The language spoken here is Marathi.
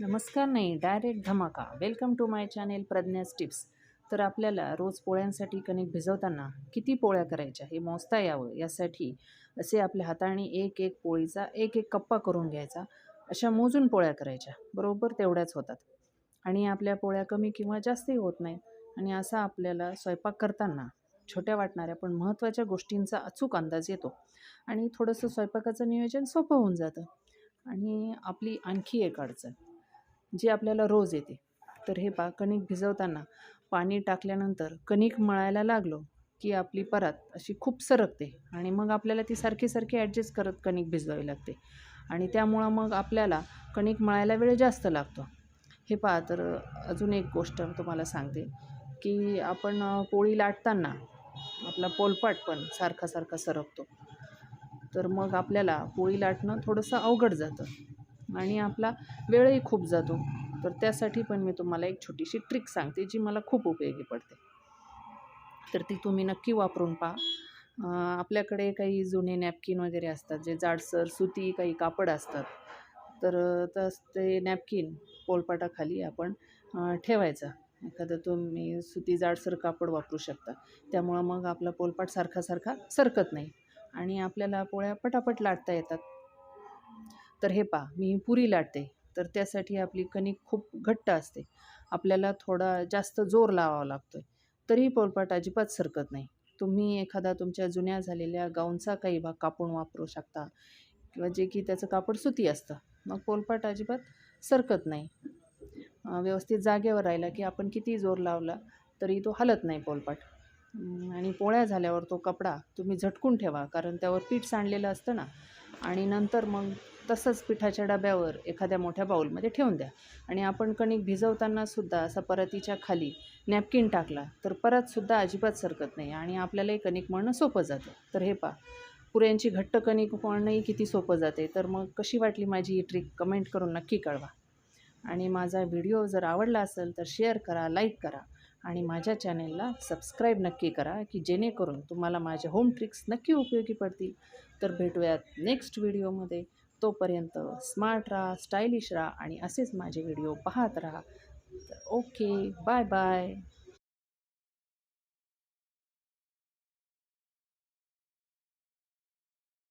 नमस्कार नाही, डायरेक्ट धमाका. Welcome to my channel Pragya's tips. तर आपल्याला रोज पोळ्यांसाठी कणिक भिजवताना किती पोळ्या करायच्या हे मोजता यावं यासाठी असे आपल्या हाताने एक एक पोळीचा एक एक कप्पा करून घ्यायचा. अशा मोजून पोळ्या करायच्या, बरोबर तेवढ्याच होतात आणि आपल्या पोळ्या कमी किंवा जास्तही होत नाहीत. आणि असा आपल्याला स्वयंपाक करताना छोट्या वाटणाऱ्या पण महत्त्वाच्या गोष्टींचा अचूक अंदाज येतो आणि थोडंसं स्वयंपाकाचं नियोजन सोपं होऊन जातं. आणि आपली आणखी एक अडचण जी आपल्याला रोज येते, तर हे कणिक भिजवताना पाणी टाकल्यानंतर कणिक मळायला लागलो की आपली परात अशी खूप सरकते आणि मग आपल्याला ती सारखी सारखी ॲडजस्ट करत कणिक भिजवावी लागते आणि त्यामुळं मग आपल्याला कणिक मळायला वेळ जास्त लागतो. हे तर अजून एक गोष्ट तुम्हाला सांगते की आपण पोळी लाटताना आपला पोलपाट पण सारखा सारखा सरकतो, तर मग आपल्याला पोळी लाटणं थोडंसं अवघड जातं आणि आपला वेळही खूप जातो. तर त्यासाठी पण मी तुम्हाला एक छोटीशी ट्रिक सांगते जी मला खूप उपयोगी पडते. तर ती तुम्ही नक्की वापरून पहा. आपल्याकडे काही जुने नॅपकिन वगैरे असतात, जे जाडसर सुती काही कापड असतात. तर ते नॅपकिन पोलपाटाखाली आपण ठेवायचा. एखादं तुम्ही सुती जाडसर कापड वापरू शकता. त्यामुळं मग आपला पोलपाट सारखा सारखा सरकत नाही आणि आपल्याला पोळ्या पटापट लाटता येतात. तर हे मी पुरी लाटते, तर त्यासाठी आपली कणिक खूप घट्ट असते. आपल्याला थोडा जास्त जोर लावावा लागतो आहे, तरीही पोलपाट अजिबात सरकत नाही. तुम्ही एखादा तुमच्या जुन्या झालेल्या गाऊनचा काही भाग कापून वापरू शकता किंवा जे की त्याचं कापड सुती असतं. मग पोलपाट अजिबात सरकत नाही. व्यवस्थित जागेवर राहिला की आपण कितीही जोर लावला तरी तो हलत नाही पोलपाट. आणि पोळ्या झाल्यावर तो कपडा तुम्ही झटकून ठेवा, कारण त्यावर पीठ सांडलेलं असतं ना. आणि नंतर मग तसंच पिठाच्या डब्यावर एखाद्या मोठ्या बाऊलमध्ये ठेवून द्या. आणि आपण कणिक भिजवतानासुद्धा असा परातीच्या खाली नॅपकिन टाकला तर परतसुद्धा अजिबात सरकत नाही आणि आपल्यालाही कणिक मळणं सोपं जातं. तर हे पुऱ्यांची घट्ट कणिक मळणंही किती सोपं जाते. तर मग कशी वाटली माझी ही ट्रिक कमेंट करून नक्की कळवा. आणि माझा व्हिडिओ जर आवडला असेल तर शेअर करा, लाईक करा आणि माझ्या चॅनेलला सबस्क्राईब नक्की करा, की जेणेकरून तुम्हाला माझ्या होम ट्रिक्स नक्की उपयोगी पडतील. तर भेटूयात नेक्स्ट व्हिडिओमध्ये. तोपर्यंत स्मार्ट राहा, स्टायलिश राहा आणि असेच माझे व्हिडिओ पाहत राहा. तर ओके, बाय बाय.